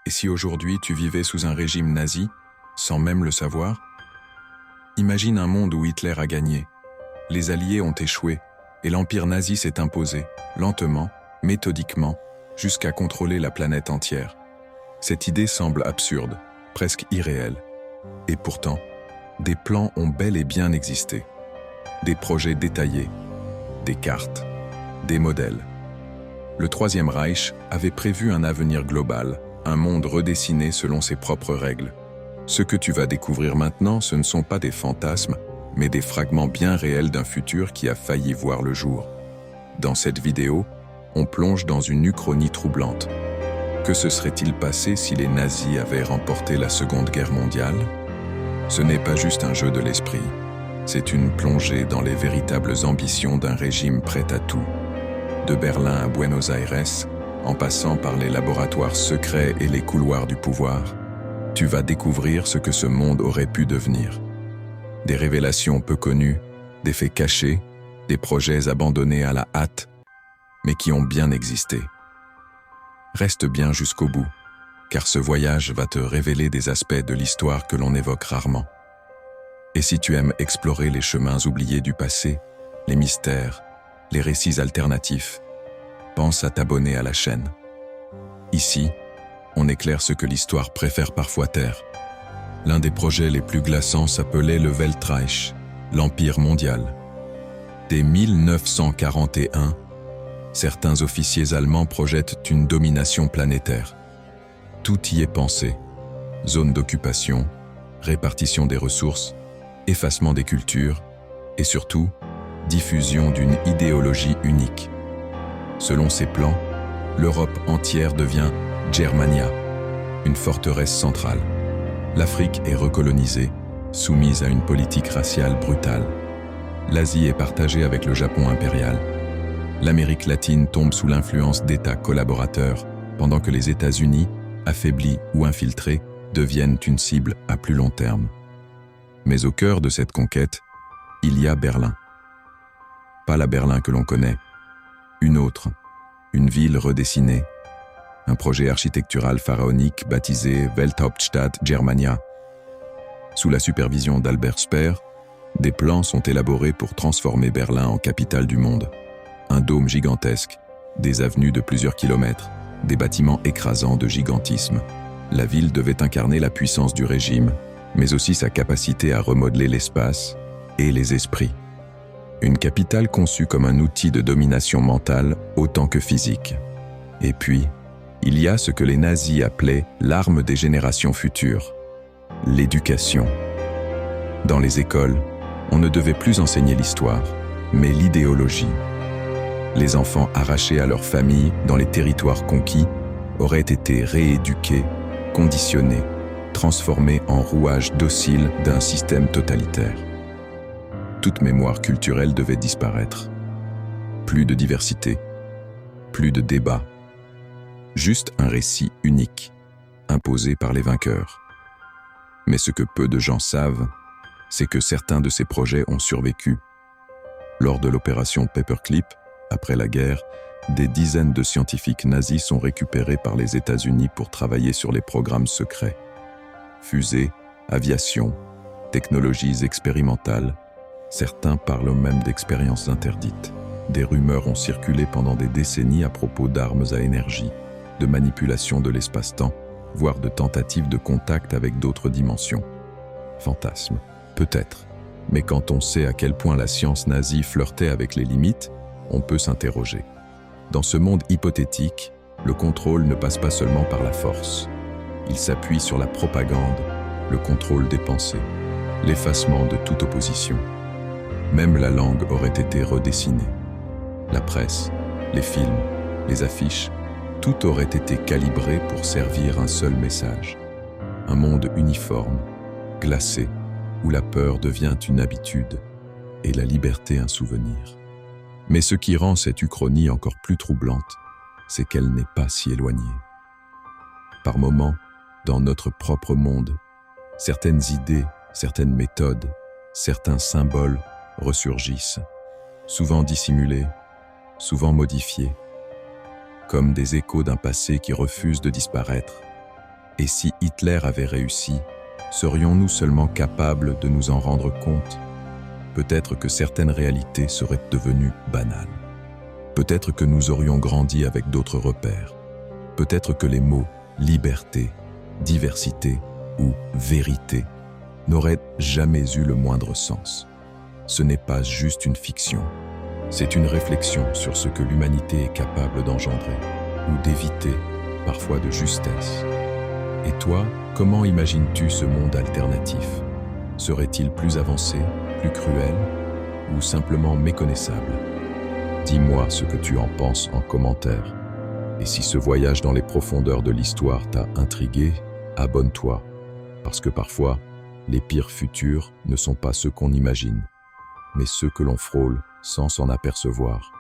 Et si aujourd'hui tu vivais sous un régime nazi, sans même le savoir? Imagine un monde où Hitler a gagné. Les Alliés ont échoué, et l'empire nazi s'est imposé, lentement, méthodiquement, jusqu'à contrôler la planète entière. Cette idée semble absurde, presque irréelle. Et pourtant, des plans ont bel et bien existé. Des projets détaillés, des cartes, des modèles. Le Troisième Reich avait prévu un avenir global, un monde redessiné selon ses propres règles. Ce que tu vas découvrir maintenant, ce ne sont pas des fantasmes, mais des fragments bien réels d'un futur qui a failli voir le jour. Dans cette vidéo, on plonge dans une uchronie troublante. Que se serait-il passé si les nazis avaient remporté la Seconde Guerre mondiale? Ce n'est pas juste un jeu de l'esprit, c'est une plongée dans les véritables ambitions d'un régime prêt à tout. De Berlin à Buenos Aires, en passant par les laboratoires secrets et les couloirs du pouvoir, tu vas découvrir ce que ce monde aurait pu devenir. Des révélations peu connues, des faits cachés, des projets abandonnés à la hâte, mais qui ont bien existé. Reste bien jusqu'au bout, car ce voyage va te révéler des aspects de l'histoire que l'on évoque rarement. Et si tu aimes explorer les chemins oubliés du passé, les mystères, les récits alternatifs, pense à t'abonner à la chaîne. Ici, on éclaire ce que l'histoire préfère parfois taire. L'un des projets les plus glaçants s'appelait le Weltreich, l'Empire mondial. Dès 1941, certains officiers allemands projettent une domination planétaire. Tout y est pensé. Zone d'occupation, répartition des ressources, effacement des cultures et surtout, diffusion d'une idéologie unique. Selon ces plans, l'Europe entière devient Germania, une forteresse centrale. L'Afrique est recolonisée, soumise à une politique raciale brutale. L'Asie est partagée avec le Japon impérial. L'Amérique latine tombe sous l'influence d'États collaborateurs, pendant que les États-Unis, affaiblis ou infiltrés, deviennent une cible à plus long terme. Mais au cœur de cette conquête, il y a Berlin. Pas la Berlin que l'on connaît, une autre, une ville redessinée, un projet architectural pharaonique baptisé Welthauptstadt Germania. Sous la supervision d'Albert Speer, des plans sont élaborés pour transformer Berlin en capitale du monde. Un dôme gigantesque, des avenues de plusieurs kilomètres, des bâtiments écrasants de gigantisme. La ville devait incarner la puissance du régime, mais aussi sa capacité à remodeler l'espace et les esprits. Une capitale conçue comme un outil de domination mentale autant que physique. Et puis, il y a ce que les nazis appelaient l'arme des générations futures, l'éducation. Dans les écoles, on ne devait plus enseigner l'histoire, mais l'idéologie. Les enfants arrachés à leur famille dans les territoires conquis auraient été rééduqués, conditionnés, transformés en rouages dociles d'un système totalitaire. Toute mémoire culturelle devait disparaître. Plus de diversité, plus de débat, juste un récit unique, imposé par les vainqueurs. Mais ce que peu de gens savent, c'est que certains de ces projets ont survécu. Lors de l'opération Paperclip, après la guerre, des dizaines de scientifiques nazis sont récupérés par les États-Unis pour travailler sur les programmes secrets. Fusées, aviation, technologies expérimentales, certains parlent même d'expériences interdites. Des rumeurs ont circulé pendant des décennies à propos d'armes à énergie, de manipulation de l'espace-temps, voire de tentatives de contact avec d'autres dimensions. Fantasme, peut-être. Mais quand on sait à quel point la science nazie flirtait avec les limites, on peut s'interroger. Dans ce monde hypothétique, le contrôle ne passe pas seulement par la force. Il s'appuie sur la propagande, le contrôle des pensées, l'effacement de toute opposition. Même la langue aurait été redessinée. La presse, les films, les affiches, tout aurait été calibré pour servir un seul message. Un monde uniforme, glacé, où la peur devient une habitude et la liberté un souvenir. Mais ce qui rend cette uchronie encore plus troublante, c'est qu'elle n'est pas si éloignée. Par moments, dans notre propre monde, certaines idées, certaines méthodes, certains symboles ressurgissent, souvent dissimulés, souvent modifiés, comme des échos d'un passé qui refuse de disparaître. Et si Hitler avait réussi, serions-nous seulement capables de nous en rendre compte? Peut-être que certaines réalités seraient devenues banales. Peut-être que nous aurions grandi avec d'autres repères. Peut-être que les mots liberté, diversité ou vérité n'auraient jamais eu le moindre sens. Ce n'est pas juste une fiction, c'est une réflexion sur ce que l'humanité est capable d'engendrer ou d'éviter, parfois de justesse. Et toi, comment imagines-tu ce monde alternatif? Serait-il plus avancé, plus cruel ou simplement méconnaissable? Dis-moi ce que tu en penses en commentaire. Et si ce voyage dans les profondeurs de l'histoire t'a intrigué, abonne-toi, parce que parfois, les pires futurs ne sont pas ceux qu'on imagine, mais ceux que l'on frôle sans s'en apercevoir.